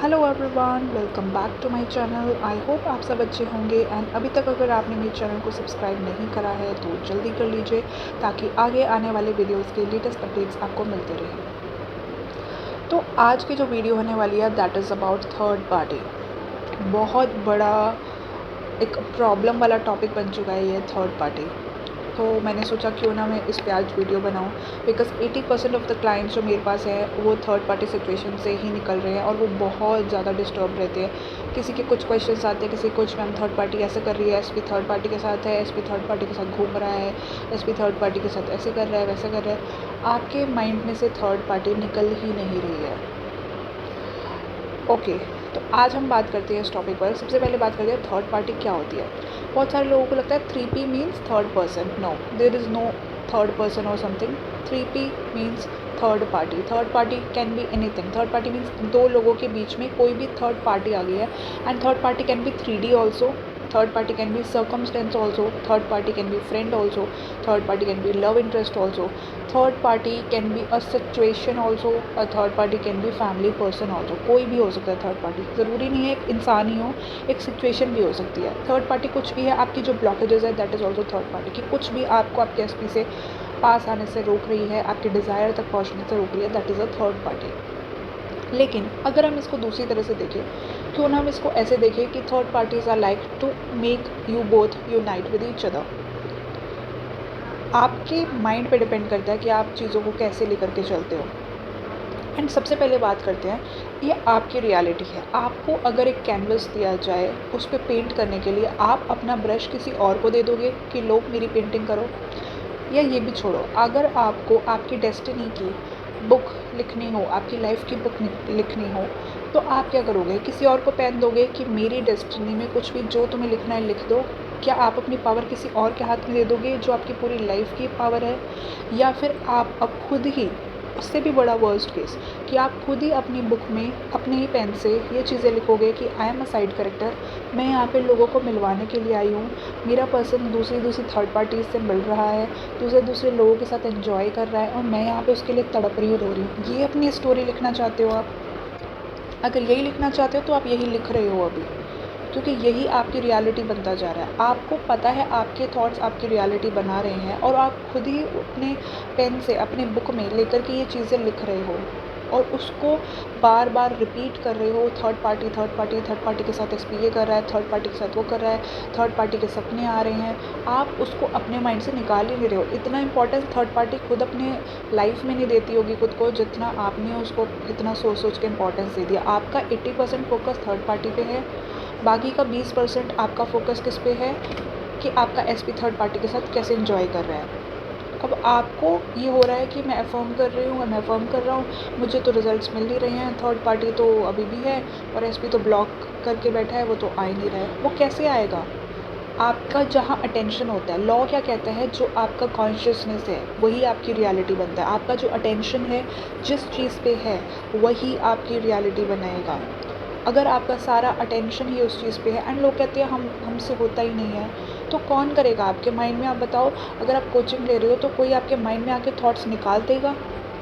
Hello everyone, welcome back to my channel. I hope आप सब अच्छे होंगे एंड अभी तक अगर आपने मेरे चैनल को सब्सक्राइब नहीं करा है तो जल्दी कर लीजिए ताकि आगे आने वाले वीडियोस के लेटेस्ट अपडेट्स आपको मिलते रहें। तो आज की जो वीडियो होने वाली है that is about third party. बहुत बड़ा एक प्रॉब्लम वाला टॉपिक बन चुका है ये थर्ड पार्टी। तो मैंने सोचा क्यों ना मैं इस पे आज वीडियो बनाऊं, बिकॉज 80% ऑफ द क्लाइंट्स जो मेरे पास हैं वो थर्ड पार्टी सिचुएशन से ही निकल रहे हैं और वो बहुत ज़्यादा डिस्टर्ब रहते हैं। किसी के कुछ क्वेश्चंस आते हैं, किसी कुछ मैम थर्ड पार्टी ऐसे कर रही है, एसपी थर्ड पार्टी के साथ है, एसपी थर्ड पार्टी के साथ घूम रहा है, एसपी थर्ड पार्टी के साथ ऐसे कर रहा है, वैसे कर रहा है। आपके माइंड में से थर्ड पार्टी निकल ही नहीं रही है। ओके, तो आज हम बात करते हैं इस टॉपिक पर। सबसे पहले बात करते हैं थर्ड पार्टी क्या होती है। बहुत सारे लोगों को लगता है 3P means third person. No, there is no third person और something. 3P means third party. Third party can be anything. Third party means दो लोगों के बीच में कोई भी थर्ड पार्टी आ गई है। And third party can B 3D also, third party can be circumstance also, third party can be friend also, third party can be love interest also, third party can be a situation also, a third party can be family person also। कोई भी हो सकता है third party, ज़रूरी नहीं है एक इंसान ही हो, एक सिचुएशन भी हो सकती है। थर्ड पार्टी कुछ भी है, आपकी जो ब्लॉकेजेस है that is also third party की। कुछ भी आपको आपके एसपी से पास आने से रोक रही है, आपके डिज़ायर तक पहुँचने से रोक रही है, that is a third party. लेकिन अगर हम इसको दूसरी तरह से देखें, क्यों ना हम इसको ऐसे देखें कि third parties are like to make you both unite with each other. आपके माइंड पे डिपेंड करता है कि आप चीज़ों को कैसे लेकर के चलते हो। एंड सबसे पहले बात करते हैं, ये आपकी रियलिटी है। आपको अगर एक कैनवस दिया जाए उस पर पेंट करने के लिए, आप अपना ब्रश किसी और को दे दोगे कि लो मेरी पेंटिंग करो? या ये भी छोड़ो, अगर आपको आपकी डेस्टिनी की बुक लिखनी हो, आपकी लाइफ की बुक लिखनी हो, तो आप क्या करोगे? किसी और को पेन दोगे कि मेरी डेस्टिनी में कुछ भी जो तुम्हें लिखना है लिख दो? क्या आप अपनी पावर किसी और के हाथ में दे दोगे जो आपकी पूरी लाइफ की पावर है? या फिर आप अब खुद ही, उससे भी बड़ा वर्स्ट केस, कि आप खुद ही अपनी बुक में अपने ही पेन से ये चीज़ें लिखोगे कि I am a side character, मैं यहाँ पे लोगों को मिलवाने के लिए आई हूँ, मेरा पर्सन दूसरी थर्ड पार्टीज से मिल रहा है, दूसरे लोगों के साथ एंजॉय कर रहा है और मैं यहाँ पे उसके लिए तड़प रही हूँ, रो रही हूँ। ये अपनी स्टोरी लिखना चाहते हो आप? अगर यही लिखना चाहते हो तो आप यही लिख रहे हो अभी, क्योंकि यही आपकी रियलिटी बनता जा रहा है। आपको पता है आपके थॉट्स आपकी रियलिटी बना रहे हैं और आप खुद ही अपने पेन से अपने बुक में लेकर के ये चीज़ें लिख रहे हो और उसको बार बार रिपीट कर रहे हो। थर्ड पार्टी के साथ एसपी ये कर रहा है, थर्ड पार्टी के साथ वो कर रहा है, थर्ड पार्टी के सपने आ रहे हैं। आप उसको अपने माइंड से निकाल ही नहीं रहे हो। इतना इंपॉर्टेंस थर्ड पार्टी खुद अपने लाइफ में नहीं देती होगी खुद को, जितना आपने उसको इतना सोच के इंपॉर्टेंस दे दिया। आपका 80% फोकस थर्ड पार्टी पे है, बाकी का 20% आपका फोकस किस पे है कि आपका एसपी थर्ड पार्टी के साथ कैसे एंजॉय कर रहा है। अब आपको ये हो रहा है कि मैं अफर्म कर रही हूँ, मैं अफर्म कर रहा हूँ, मुझे तो रिजल्ट्स मिल नहीं रहे हैं, थर्ड पार्टी तो अभी भी है और एसपी तो ब्लॉक करके बैठा है, वो तो आ ही नहीं रहा है। वो कैसे आएगा? आपका जहाँ अटेंशन होता है, लॉ क्या कहता है, जो आपका कॉन्शियसनेस है वही आपकी रियलिटी बनता है। आपका जो अटेंशन है जिस चीज़ पे है वही आपकी रियलिटी बनाएगा। अगर आपका सारा अटेंशन ही उस चीज़ पे है एंड लोग कहते हैं हमसे होता ही नहीं है, तो कौन करेगा आपके माइंड में? आप बताओ, अगर आप कोचिंग ले रहे हो तो कोई आपके माइंड में आके थॉट्स निकाल देगा?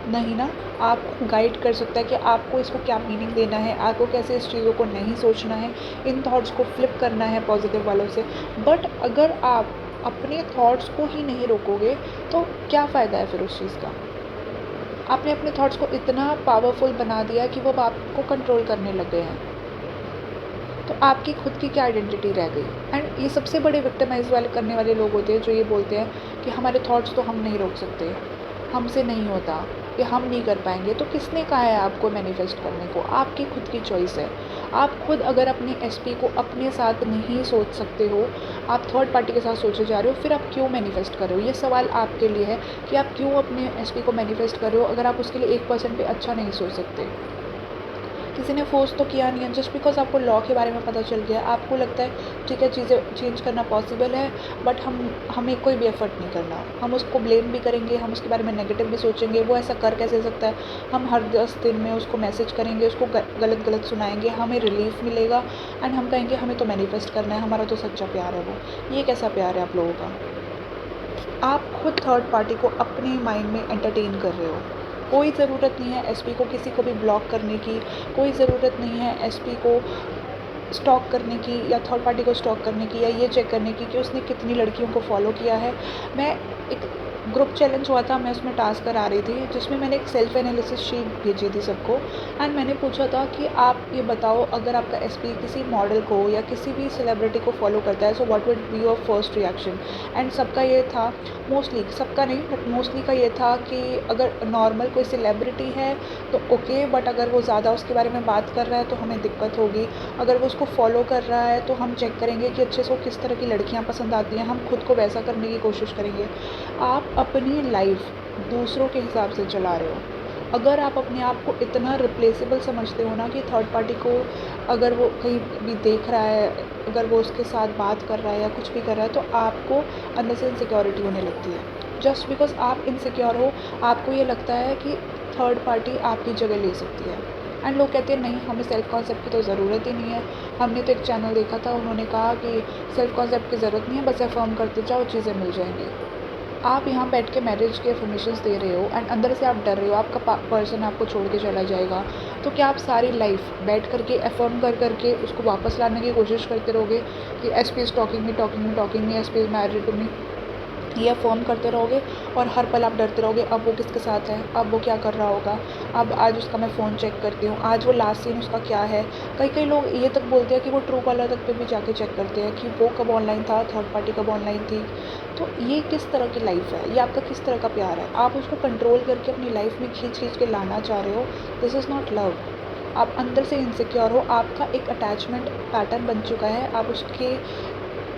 नहीं ना। आपको गाइड कर सकता है कि आपको इसको क्या मीनिंग देना है, आपको कैसे इस चीज़ों को नहीं सोचना है, इन थॉट्स को फ्लिप करना है पॉजिटिव वालों से। बट अगर आप अपने थॉट्स को ही नहीं रोकोगे तो क्या फ़ायदा है फिर उस चीज़ का? आपने अपने थॉट्स को इतना पावरफुल बना दिया कि वो आपको कंट्रोल करने लग गए हैं, तो आपकी खुद की क्या आइडेंटिटी रह गई? एंड ये सबसे बड़े विक्टिमाइज वाले करने वाले लोग होते हैं जो ये बोलते हैं कि हमारे थॉट्स तो हम नहीं रोक सकते, हमसे नहीं होता, या हम नहीं कर पाएंगे। तो किसने कहा है आपको मैनिफेस्ट करने को? आपकी खुद की चॉइस है। आप खुद अगर अपने एसपी को अपने साथ नहीं सोच सकते हो, आप थर्ड पार्टी के साथ सोचे जा रहे हो, फिर आप क्यों मैनिफेस्ट कर रहे हो? ये सवाल आपके लिए है कि आप क्यों अपने एसपी को मैनिफेस्ट कर रहे हो अगर आप उसके लिए 1% भी अच्छा नहीं सोच सकते। किसी ने फोर्स तो किया नहीं है, जस्ट बिकॉज आपको लॉ के बारे में पता चल गया, आपको लगता है ठीक है चीज़ें चेंज करना पॉसिबल है, बट हमें कोई भी एफर्ट नहीं करना। हम उसको ब्लेम भी करेंगे, हम उसके बारे में नेगेटिव भी सोचेंगे, वो ऐसा कर कैसे सकता है। हम हर 10 दिन में उसको मैसेज करेंगे, उसको गलत सुनाएंगे, हमें रिलीफ मिलेगा एंड हम कहेंगे हमें तो मैनिफेस्ट करना है, हमारा तो सच्चा प्यार है वो। ये कैसा प्यार है आप लोगों का? आप खुद थर्ड पार्टी को अपने माइंड में एंटरटेन कर रहे हो। कोई ज़रूरत नहीं है एसपी को किसी को भी ब्लॉक करने की, कोई ज़रूरत नहीं है एसपी को स्टॉक करने की या थर्ड पार्टी को स्टॉक करने की या ये चेक करने की कि उसने कितनी लड़कियों को फॉलो किया है। मैं एक ग्रुप चैलेंज हुआ था, मैं उसमें टास्क करा रही थी जिसमें मैंने एक सेल्फ एनालिसिस शीट भेजी थी सबको एंड मैंने पूछा था कि आप ये बताओ अगर आपका एसपी किसी मॉडल को या किसी भी सेलिब्रिटी को फॉलो करता है so what would be your first reaction. And सबका ये था, मोस्टली सबका नहीं बट मोस्टली का ये था कि अगर नॉर्मल कोई सेलिब्रिटी है तो ओके, बट अगर वो ज़्यादा उसके बारे में बात कर रहा है तो हमें दिक्कत होगी। अगर वो उसको फॉलो कर रहा है तो हम चेक करेंगे कि अच्छे से वो किस तरह की लड़कियां पसंद आती हैं, हम खुद को वैसा करने की कोशिश करेंगे। आप अपनी लाइफ दूसरों के हिसाब से चला रहे हो। अगर आप अपने आप को इतना रिप्लेसेबल समझते हो ना कि थर्ड पार्टी को अगर वो कहीं भी देख रहा है, अगर वो उसके साथ बात कर रहा है या कुछ भी कर रहा है तो आपको अंदर से इनसिक्योरिटी होने लगती है। जस्ट बिकॉज आप इनसिक्योर हो, आपको ये लगता है कि थर्ड पार्टी आपकी जगह ले सकती है। एंड लोग कहते हैं नहीं, हमें सेल्फ कॉन्सेप्ट की तो ज़रूरत ही नहीं है। हमने तो एक चैनल देखा था, उन्होंने कहा कि सेल्फ कॉन्सेप्ट की ज़रूरत नहीं है, बस अफर्म करते जाओ चीज़ें मिल जाएंगी। आप यहाँ बैठ के मैरिज के अफर्मेशंस दे रहे हो एंड अंदर से आप डर रहे हो आपका पर्सन आपको छोड़ के चला जाएगा, तो क्या आप सारी लाइफ बैठ करके अफर्म कर करके उसको वापस लाने की कोशिश करते रहोगे कि S P is talking me talking me talking me, S P is married to me, ये अफर्म करते रहोगे और हर पल आप डरते रहोगे अब वो किसके साथ है, अब वो क्या कर रहा होगा, अब आज उसका मैं फ़ोन चेक करती हूँ, आज वो लास्ट सीन उसका क्या है। कई कई लोग ये तक बोलते हैं कि वो ट्रू कॉलर तक पे भी जाके चेक करते हैं कि वो कब ऑनलाइन था, थर्ड पार्टी कब ऑनलाइन थी। तो ये किस तरह की लाइफ है, ये आपका किस तरह का प्यार है, आप उसको कंट्रोल करके अपनी लाइफ में खींच खींच के लाना चाह रहे हो। This is not love. आप अंदर से इनसिक्योर हो, आपका एक अटैचमेंट पैटर्न बन चुका है, आप उसके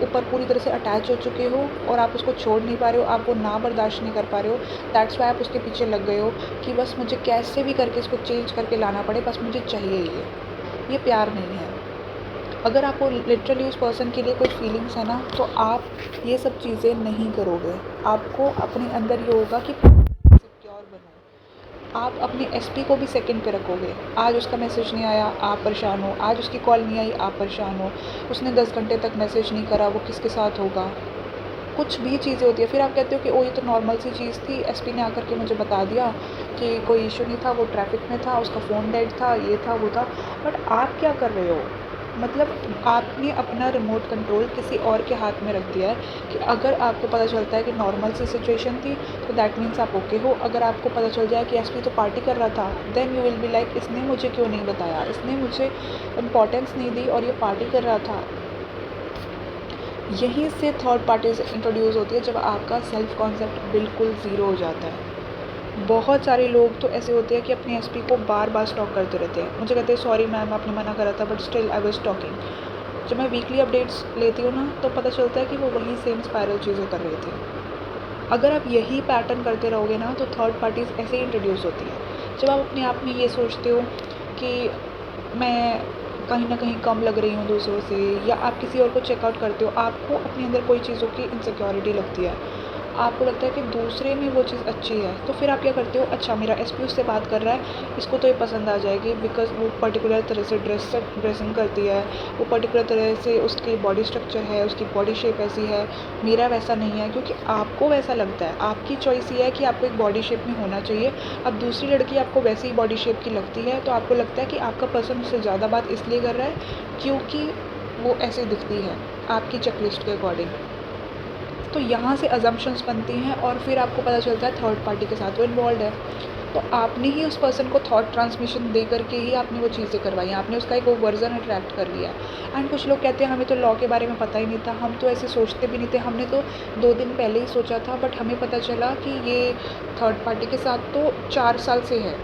ऊपर पूरी तरह से अटैच हो चुके हो और आप उसको छोड़ नहीं पा रहे हो, आप वो ना बर्दाश्त नहीं कर पा रहे हो। दैट्स वाई आप उसके पीछे लग गए हो कि बस मुझे कैसे भी करके इसको चेंज करके लाना पड़े, बस मुझे चाहिए ये प्यार नहीं है। अगर आपको लिटरली उस पर्सन के लिए कोई फीलिंग्स है ना तो आप ये सब चीज़ें नहीं करोगे। आपको अपने अंदर ये होगा कि सिक्योर बनो। आप अपने एसपी को भी सेकंड पे रखोगे। आज उसका मैसेज नहीं आया, आप परेशान हो, आज उसकी कॉल नहीं आई, आप परेशान हो, उसने 10 घंटे तक मैसेज नहीं करा, वो किसके साथ होगा। कुछ भी चीज़ें होती है, फिर आप कहते हो कि ओ ये तो नॉर्मल सी चीज़ थी, एसपी ने आकर के मुझे बता दिया कि कोई इशू नहीं था, वो ट्रैफिक में था, उसका फ़ोन डेड था, ये था वो था। बट आप क्या कर रहे हो, मतलब आपने अपना रिमोट कंट्रोल किसी और के हाथ में रख दिया है कि अगर आपको पता चलता है कि नॉर्मल सी सिचुएशन थी तो दैट मीन्स आप ओके हो। अगर आपको पता चल जाए कि एसपी तो पार्टी कर रहा था, then you will be like इसने मुझे क्यों नहीं बताया, इसने मुझे इम्पोर्टेंस नहीं दी और ये पार्टी कर रहा था। यहीं से थर्ड पार्टीज इंट्रोड्यूस होती है जब आपका सेल्फ कॉन्सेप्ट बिल्कुल ज़ीरो हो जाता है। बहुत सारे लोग तो ऐसे होते हैं कि अपने एसपी को बार बार स्टॉक करते रहते हैं, मुझे कहते हैं सॉरी मैम आपने मना करा था but still I was talking. जब मैं वीकली अपडेट्स लेती हूँ ना तो पता चलता है कि वो वही सेम स्पायरल चीज़ें कर रहे थे। अगर आप यही पैटर्न करते रहोगे ना तो थर्ड पार्टीज़ ऐसे ही इंट्रोड्यूस होती है। जब आप अपने आप में ये सोचते हो कि मैं कहीं ना कहीं कम लग रही हूँ दूसरों से, या आप किसी और को चेकआउट करते हो, आपको अपने अंदर कोई चीज़ों की इनसिक्योरिटी लगती है, आपको लगता है कि दूसरे में वो चीज़ अच्छी है, तो फिर आप क्या करते हो, अच्छा मेरा एसपी उससे बात कर रहा है, इसको तो ये पसंद आ जाएगी बिकॉज वो पर्टिकुलर तरह से ड्रेसिंग करती है, वो पर्टिकुलर तरह से उसकी बॉडी स्ट्रक्चर है, उसकी बॉडी शेप ऐसी है, मेरा वैसा नहीं है। क्योंकि आपको वैसा लगता है, आपकी चॉइस ये है कि आपको एक बॉडी शेप में होना चाहिए। अब दूसरी लड़की आपको वैसी ही बॉडी शेप की लगती है तो आपको लगता है कि आपका पर्सन उससे ज़्यादा बात इसलिए कर रहा है क्योंकि वो ऐसे दिखती है आपकी चेकलिस्ट के अकॉर्डिंग। तो यहाँ से अजम्पशंस बनती हैं और फिर आपको पता चलता है थर्ड पार्टी के साथ वो इन्वॉल्व है। तो आपने ही उस पर्सन को थॉट ट्रांसमिशन दे करके ही आपने वो चीज़ें करवाई, आपने उसका एक वो वर्जन अट्रैक्ट कर लिया। एंड कुछ लोग कहते हैं हमें तो लॉ के बारे में पता ही नहीं था, हम तो ऐसे सोचते भी नहीं थे, हमने तो 2 दिन पहले ही सोचा था, बट हमें पता चला कि ये थर्ड पार्टी के साथ तो 4 साल से है।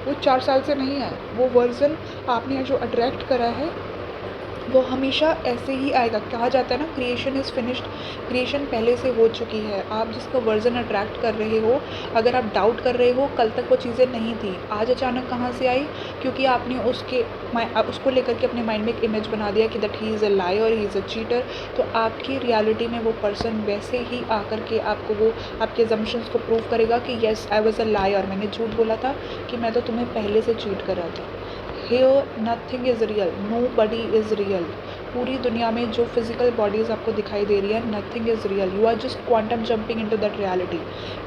वो 4 साल से नहीं है, वो वर्जन आपने जो अट्रैक्ट करा है वो हमेशा ऐसे ही आएगा। कहा जाता है ना क्रिएशन इज़ फिनिश्ड, क्रिएशन पहले से हो चुकी है। आप जिसका वर्जन अट्रैक्ट कर रहे हो, अगर आप डाउट कर रहे हो कल तक वो चीज़ें नहीं थी, आज अचानक कहाँ से आई, क्योंकि आपने उसको लेकर के अपने माइंड में एक इमेज बना दिया कि that he is a liar, he is a cheater. तो आपकी रियलिटी में वो पर्सन वैसे ही आकर के आपको वो आपके अजम्पशंस को प्रूव करेगा कि yes I was a liar, मैंने झूठ बोला था कि मैं तो तुम्हें पहले से चीट कर रहा था। Here nothing is real, nobody is real. पूरी दुनिया में जो फिजिकल बॉडीज़ आपको दिखाई दे रही है, nothing is real, you are just quantum jumping into that reality.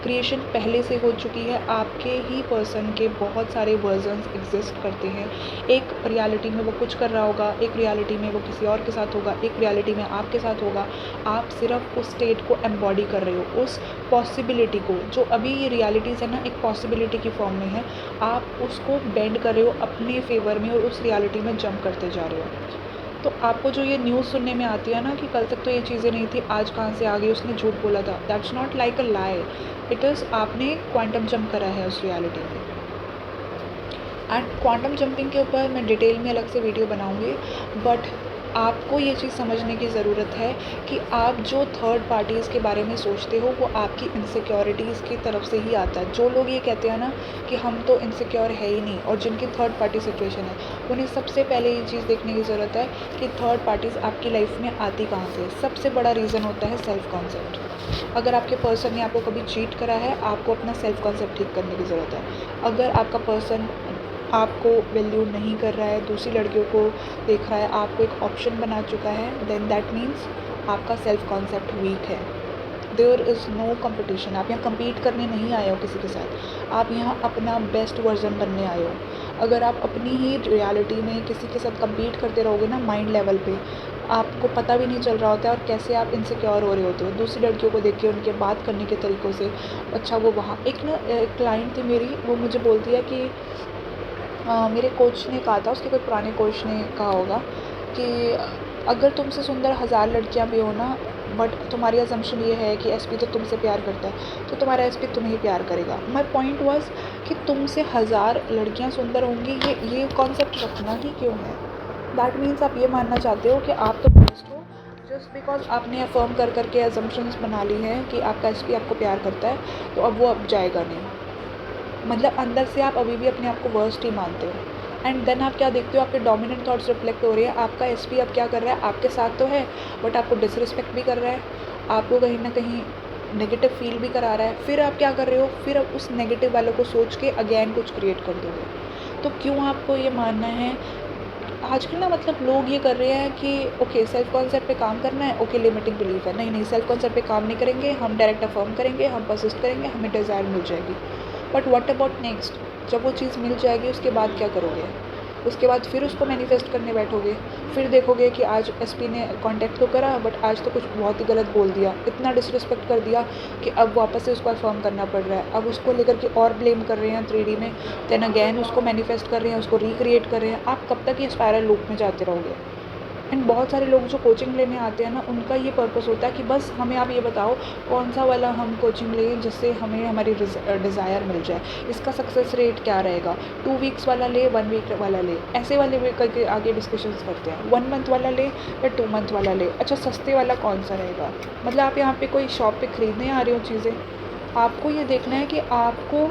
Creation पहले से हो चुकी है, आपके ही पर्सन के बहुत सारे वर्जन्स एग्जिस्ट करते हैं। एक रियलिटी में वो कुछ कर रहा होगा, एक रियलिटी में वो किसी और के साथ होगा, एक रियलिटी में आपके साथ होगा। आप सिर्फ उस स्टेट को एम्बॉडी कर रहे हो, उस पॉसिबिलिटी को, जो अभी ये रियलिटीज़ है ना एक पॉसिबिलिटी की फॉर्म में है, आप उसको बेंड कर रहे हो अपने फेवर में और उस रियलिटी में जंप करते जा रहे हो। तो आपको जो ये न्यूज़ सुनने में आती है ना कि कल तक तो ये चीज़ें नहीं थी, आज कहाँ से आ गई, उसने झूठ बोला था, that's not like a lie, it is आपने क्वांटम जंप करा है उस रियलिटी में। एंड क्वांटम जंपिंग के ऊपर मैं डिटेल में अलग से वीडियो बनाऊंगी, बट आपको ये चीज़ समझने की ज़रूरत है कि आप जो थर्ड पार्टीज़ के बारे में सोचते हो वो आपकी इनसिक्योरिटीज़ की तरफ से ही आता है। जो लोग ये कहते हैं ना कि हम तो इनसिक्योर है ही नहीं, और जिनकी थर्ड पार्टी सिचुएशन है, उन्हें सबसे पहले ये चीज़ देखने की ज़रूरत है कि थर्ड पार्टीज़ आपकी लाइफ में आती कहाँ से। सबसे बड़ा रीज़न होता है सेल्फ़ कॉन्सेप्ट। अगर आपके पर्सन ने आपको कभी चीट करा है, आपको अपना सेल्फ़ कॉन्सेप्ट ठीक करने की ज़रूरत है। अगर आपका पर्सन आपको वैल्यू नहीं कर रहा है, दूसरी लड़कियों को देख रहा है, आपको एक ऑप्शन बना चुका है, देन दैट मीन्स आपका सेल्फ कॉन्सेप्ट वीक है। There is no competition. आप यहाँ compete करने नहीं आए हो किसी के साथ, आप यहाँ अपना बेस्ट वर्जन बनने आए हो। अगर आप अपनी ही रियलिटी में किसी के साथ compete करते रहोगे ना माइंड लेवल पे, आपको पता भी नहीं चल रहा होता है और कैसे आप इनसिक्योर हो रहे होते हो दूसरी लड़कियों को देख के, उनके बात करने के तरीक़ों से। अच्छा, वो वहाँ एक क्लाइंट थी मेरी, वो मुझे बोलती है कि मेरे कोच ने कहा था, उसके कोई पुराने कोच ने कहा होगा कि अगर तुमसे सुंदर 1000 लड़कियां भी हो ना, बट तुम्हारी असम्पशन ये है कि एसपी तो तुमसे प्यार करता है, तो तुम्हारा एसपी तुम्हें ही प्यार करेगा। माय पॉइंट वाज कि तुमसे 1000 लड़कियां सुंदर होंगी, ये कॉन्सेप्ट रखना ही क्यों है? दैट मीन्स आप ये मानना चाहते हो कि आप तो बेस्ट हो, जस्ट बिकॉज आपने अफर्म कर करके असम्पशंस बना ली हैं कि आपका एसपी आपको प्यार करता है, तो अब वो अब जाएगा नहीं। मतलब अंदर से आप अभी भी अपने आप को वर्स्ट ही मानते हो। एंड देन आप क्या देखते हो, आपके डोमिनेंट थॉट्स रिफ्लेक्ट हो रहे हैं। आपका एसपी अब क्या कर रहा है, आपके साथ तो है बट आपको डिसरिस्पेक्ट भी कर रहा है, आपको कहीं ना कहीं नेगेटिव फील भी करा रहा है। फिर आप क्या कर रहे हो, फिर अब उस नेगेटिव वालों को सोच के अगेन कुछ क्रिएट कर दोगे। तो क्यों आपको ये मानना है? आजकल ना मतलब लोग ये कर रहे हैं कि ओके सेल्फ कॉन्सेप्ट पे काम करना है, ओके लिमिटिंग बिलीफ है, नहीं नहीं सेल्फ कॉन्सेप्ट पे काम नहीं करेंगे, हम डायरेक्ट अफर्म करेंगे, हम परसिस्ट करेंगे, हमें डिज़ायर मिल जाएगी। But what about next? जब वो चीज़ मिल जाएगी उसके बाद क्या करोगे? उसके बाद फिर उसको मैनिफेस्ट करने बैठोगे, फिर देखोगे कि आज एसपी ने कांटेक्ट तो करा बट आज तो कुछ बहुत ही गलत बोल दिया, इतना डिसरिस्पेक्ट कर दिया कि अब वापस से उसको अफर्म करना पड़ रहा है। अब उसको लेकर के और ब्लेम कर रहे हैं 3D में, देन अगैन उसको मैनिफेस्ट कर रहे हैं, उसको रिक्रिएट कर रहे हैं। आप कब तक ये स्पायरल लूप में जाते रहोगे? एंड बहुत सारे लोग जो कोचिंग लेने आते हैं ना, उनका ये पर्पस होता है कि बस हमें आप ये बताओ कौन सा वाला हम कोचिंग लें जिससे हमें हमारी डिज़ायर मिल जाए, इसका सक्सेस रेट क्या रहेगा, 2 वीक्स वाला ले, 1 वीक वाला ले, ऐसे वाले वे करके आगे डिस्कशंस करते हैं। 1 मंथ वाला ले या 2 मंथ वाला ले, अच्छा सस्ते वाला कौन सा रहेगा? मतलब आप यहाँ पे कोई शॉप पे ख़रीदने आ रहे हो चीज़ें, आपको ये देखना है कि आपको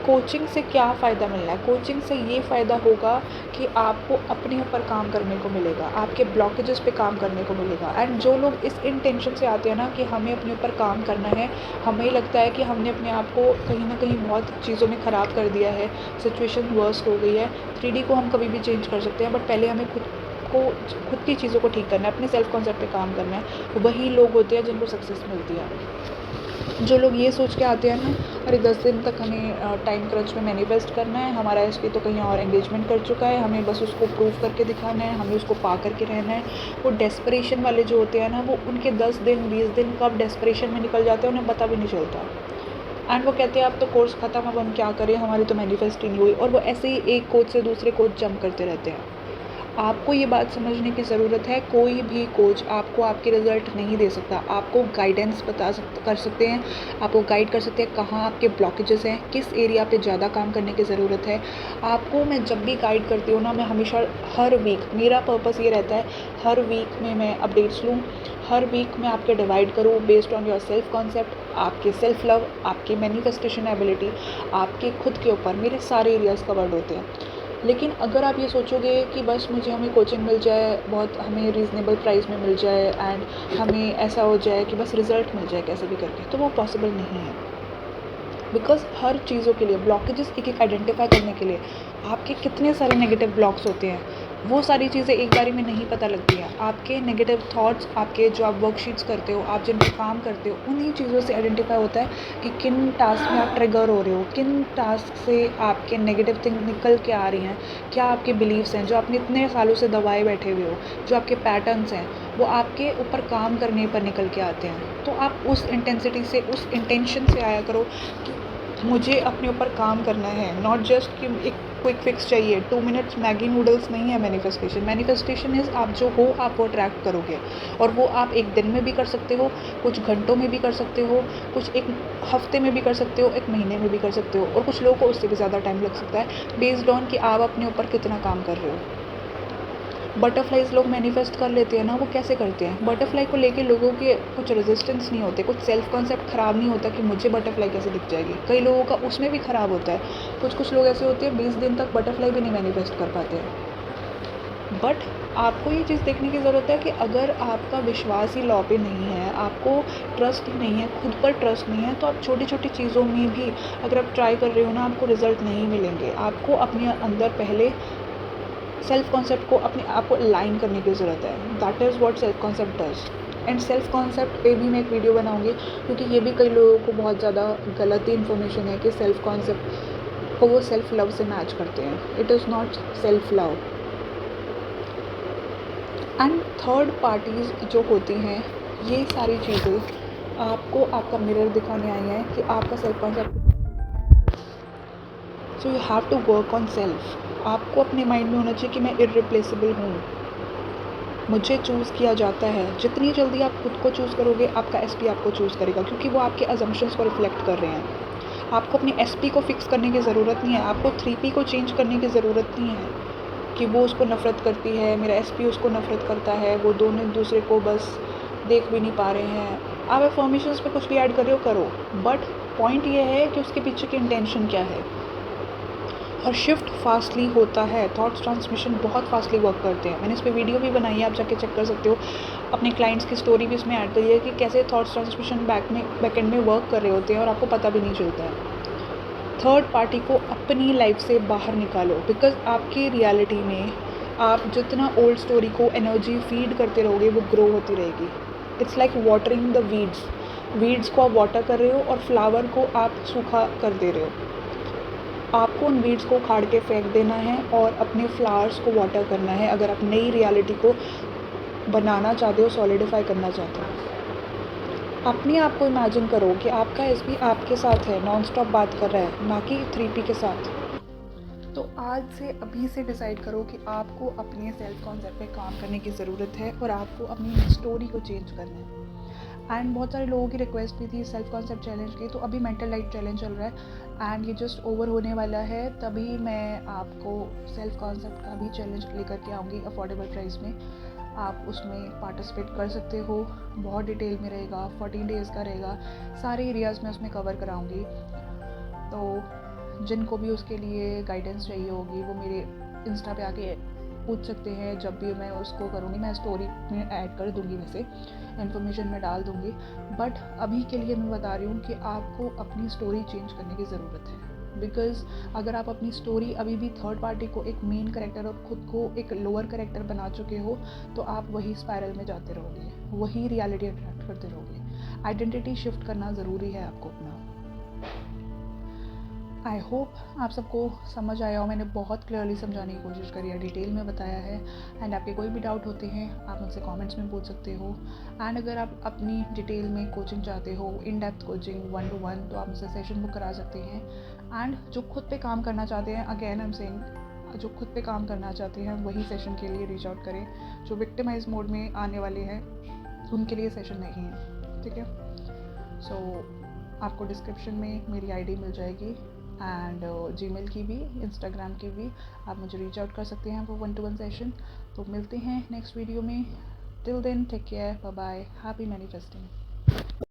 कोचिंग से क्या फ़ायदा मिलना है। कोचिंग से ये फ़ायदा होगा कि आपको अपने ऊपर काम करने को मिलेगा, आपके ब्लॉकेजेस पे काम करने को मिलेगा। एंड जो लोग इस इंटेंशन से आते हैं ना कि हमें अपने ऊपर काम करना है, हमें लगता है कि हमने अपने आप को कहीं ना कहीं बहुत चीज़ों में ख़राब कर दिया है, सिचुएशन वर्स्ट हो गई है। 3D को हम कभी भी चेंज कर सकते हैं, बट पहले हमें खुद की चीज़ों को ठीक करना है, अपने सेल्फ कॉन्सेप्ट पे काम करना है। वही लोग होते हैं जिनको सक्सेस मिलती है। जो लोग ये सोच के आते हैं ना, अरे 10 दिन तक हमें टाइम क्रंच में मैनिफेस्ट करना है, हमारा एसपी तो कहीं और एंगेजमेंट कर चुका है, हमें बस उसको प्रूव करके दिखाना है, हमें उसको पा करके रहना है। वो डेस्परेशन वाले जो होते हैं ना, वो उनके 10 दिन 20 दिन कब डेस्परेशन में निकल जाते हैं उन्हें पता भी नहीं चलता। एंड वो कहते हैं अब तो कोर्स ख़त्म, अब हम क्या करें, हमारी तो मैनिफेस्ट ही नहीं हुई। और वो ऐसे ही एक कोच से दूसरे कोच जंप करते रहते हैं। आपको ये बात समझने की ज़रूरत है, कोई भी कोच आपको आपके रिज़ल्ट नहीं दे सकता। आपको गाइडेंस कर सकते हैं, आपको गाइड कर सकते हैं कहाँ आपके ब्लॉकेजेस हैं, किस एरिया पे ज़्यादा काम करने की ज़रूरत है। आपको मैं जब भी गाइड करती हूँ ना, मैं हमेशा हर वीक, मेरा पर्पस ये रहता है हर वीक में मैं अपडेट्स लूँ, हर वीक में आपके डिवाइड करूँ based on your self concept, आपके सेल्फ लव, आपकी मैनिफेस्टेशन एबिलिटी, आपके खुद के ऊपर मेरे सारे एरियाज़ कवर्ड होते हैं। लेकिन अगर आप ये सोचोगे कि बस हमें कोचिंग मिल जाए, बहुत हमें रीज़नेबल प्राइस में मिल जाए एंड हमें ऐसा हो जाए कि बस रिज़ल्ट मिल जाए कैसे भी करके, तो वो पॉसिबल नहीं है। बिकॉज़ हर चीज़ों के लिए ब्लॉकेजेस एक एक आइडेंटिफाई करने के लिए आपके कितने सारे नेगेटिव ब्लॉक्स होते हैं, वो सारी चीज़ें एक बारी में नहीं पता लगती हैं। आपके नेगेटिव थॉट्स, आपके जो आप वर्कशीट्स करते हो, आप जिन पे काम करते हो, उन्हीं चीज़ों से आइडेंटिफाई होता है कि किन टास्क में आप ट्रिगर हो रहे हो, किन टास्क से आपके नेगेटिव थिंग निकल के आ रही हैं, क्या आपके बिलीव्स हैं जो आपने इतने सालों से दबाए बैठे हुए हो, जो आपके पैटर्न्स हैं वो आपके ऊपर काम करने पर निकल के आते हैं। तो आप उस इंटेंसिटी से, उस इंटेंशन से आया करो कि मुझे अपने ऊपर काम करना है, नॉट जस्ट कि एक क्विक फिक्स चाहिए। 2 मिनट्स मैगी नूडल्स नहीं है मैनिफेस्टेशन। मैनिफेस्टेशन इज़ आप जो हो आप वो अट्रैक्ट करोगे, और वो आप एक दिन में भी कर सकते हो, कुछ घंटों में भी कर सकते हो, कुछ एक हफ्ते में भी कर सकते हो, एक महीने में भी कर सकते हो, और कुछ लोगों को उससे भी ज़्यादा टाइम लग सकता है बेस्ड ऑन कि आप अपने ऊपर कितना काम कर रहे हो। बटरफ्लाइज लोग मैनिफेस्ट कर लेते हैं ना, वो कैसे करते हैं? बटरफ्लाई को लेके लोगों के कुछ रेजिस्टेंस नहीं होते, कुछ सेल्फ कॉन्सेप्ट ख़राब नहीं होता कि मुझे बटरफ्लाई कैसे दिख जाएगी। कई लोगों का उसमें भी ख़राब होता है। कुछ लोग ऐसे होते हैं 20 दिन तक बटरफ्लाई भी नहीं मैनिफेस्ट कर पाते हैं। बट आपको ये चीज़ देखने की ज़रूरत है कि अगर आपका विश्वास ही लॉ पे नहीं है, आपको ट्रस्ट ही नहीं है, खुद पर ट्रस्ट नहीं है, तो आप छोटी छोटी चीज़ों में भी अगर आप ट्राई कर रहे हो ना, आपको रिज़ल्ट नहीं मिलेंगे। आपको अपने अंदर पहले सेल्फ कॉन्सेप्ट को अपने आप को अलाइन करने की ज़रूरत है। That is what self concept does. And self concept पे भी मैं एक वीडियो बनाऊंगी, क्योंकि ये भी कई लोगों को बहुत ज़्यादा गलत इन्फॉर्मेशन है कि सेल्फ कॉन्सेप्ट को वो सेल्फ लव से मैच करते हैं। It is not self love. And third parties जो होती हैं, ये सारी चीज़ें आपको आपका मिरर दिखाने आई हैं कि आपका self concept. So you have to work on self. आपको अपने माइंड में होना चाहिए कि मैं इर्रिप्लेसेबल हूँ, मुझे चूज़ किया जाता है। जितनी जल्दी आप खुद को चूज़ करोगे, आपका एसपी आपको चूज़ करेगा, क्योंकि वो आपके अजम्पशंस को रिफ्लेक्ट कर रहे हैं। आपको अपनी एसपी को फिक्स करने की ज़रूरत नहीं है, आपको 3P को चेंज करने की ज़रूरत नहीं है कि वो उसको नफ़रत करती है, मेरा एसपी उसको नफ़रत करता है, वो दोनों एक दूसरे को बस देख भी नहीं पा रहे हैं। आप अफर्मेशंस पे कुछ भी ऐड कर रहे हो, करो, बट पॉइंट ये है कि उसके पीछे की इंटेंशन क्या है। और शिफ्ट फास्टली होता है, थॉट्स ट्रांसमिशन बहुत फास्टली वर्क करते हैं। मैंने इस पर वीडियो भी बनाई है, आप जाके चेक कर सकते हो। अपने क्लाइंट्स की स्टोरी भी इसमें ऐड करी है कि कैसे थॉट्स ट्रांसमिशन बैक एंड में वर्क कर रहे होते हैं और आपको पता भी नहीं चलता है। थर्ड पार्टी को अपनी लाइफ से बाहर निकालो, बिकॉज आपकी रियलिटी में आप जितना ओल्ड स्टोरी को एनर्जी फीड करते रहोगे, वो ग्रो होती रहेगी। It's like watering the weeds को आप वाटर कर रहे हो और फ्लावर को आप सूखा कर दे रहे हो। आपको उन वीड्स को उखाड़ के फेंक देना है और अपने फ्लावर्स को वाटर करना है, अगर आप नई रियलिटी को बनाना चाहते हो, सॉलिडिफाई करना चाहते हो। अपने आप को इमेजिन करो कि आपका एसपी आपके साथ है, नॉन स्टॉप बात कर रहा है, ना कि 3P के साथ। तो आज से, अभी से डिसाइड करो कि आपको अपने सेल्फ कॉन्सेप्ट पे काम करने की ज़रूरत है और आपको अपनी स्टोरी को चेंज करना है। एंड बहुत सारे लोगों की रिक्वेस्ट भी थी सेल्फ कॉन्सेप्ट चैलेंज की, तो अभी मेंटल लाइट चैलेंज चल रहा है एंड ये जस्ट ओवर होने वाला है, तभी मैं आपको सेल्फ कॉन्सेप्ट का भी चैलेंज लेकर के आऊँगी अफोर्डेबल प्राइस में। आप उसमें पार्टिसिपेट कर सकते हो, बहुत डिटेल में रहेगा, 14 डेज़ का रहेगा, सारे एरियाज़ में उसमें कवर कराऊँगी। तो जिनको भी उसके लिए गाइडेंस चाहिए होगी, वो मेरे इंस्टा पे आके पूछ सकते हैं। जब भी मैं उसको करूँगी, मैं स्टोरी में ऐड कर दूँगी, वैसे इन्फॉर्मेशन में डाल दूँगी। बट अभी के लिए मैं बता रही हूँ कि आपको अपनी स्टोरी चेंज करने की ज़रूरत है, बिकॉज़ अगर आप अपनी स्टोरी अभी भी थर्ड पार्टी को एक मेन कैरेक्टर और ख़ुद को एक लोअर कैरेक्टर बना चुके हो, तो आप वही स्पायरल में जाते रहोगे, वही रियलिटी अट्रैक्ट करते रहोगे। आइडेंटिटी शिफ्ट करना ज़रूरी है आपको अपना। आई होप आप सबको समझ आया हो। मैंने बहुत क्लियरली समझाने की कोशिश करी है, डिटेल में बताया है। एंड आपके कोई भी डाउट होते हैं आप मुझसे कमेंट्स में पूछ सकते हो। एंड अगर आप अपनी डिटेल में कोचिंग चाहते हो, इन डेप्थ कोचिंग 1-to-1, तो आप मुझसे सेशन बुक करा सकते हैं। एंड जो खुद पे काम करना चाहते हैं, अगेन आई एम सेइंग, जो खुद पे काम करना चाहते हैं वही सेशन के लिए रीच आउट करें। जो विक्टिमाइज मोड में आने वाले हैं उनके लिए सेशन नहीं है, ठीक है। सो आपको डिस्क्रिप्शन में मेरी आईडी मिल जाएगी एंड जीमेल की भी, इंस्टाग्राम की भी। आप मुझे रीच आउट कर सकते हैं वो 1-to-1 सेशन। तो मिलते हैं नेक्स्ट वीडियो में। Till then take care, bye bye, happy manifesting.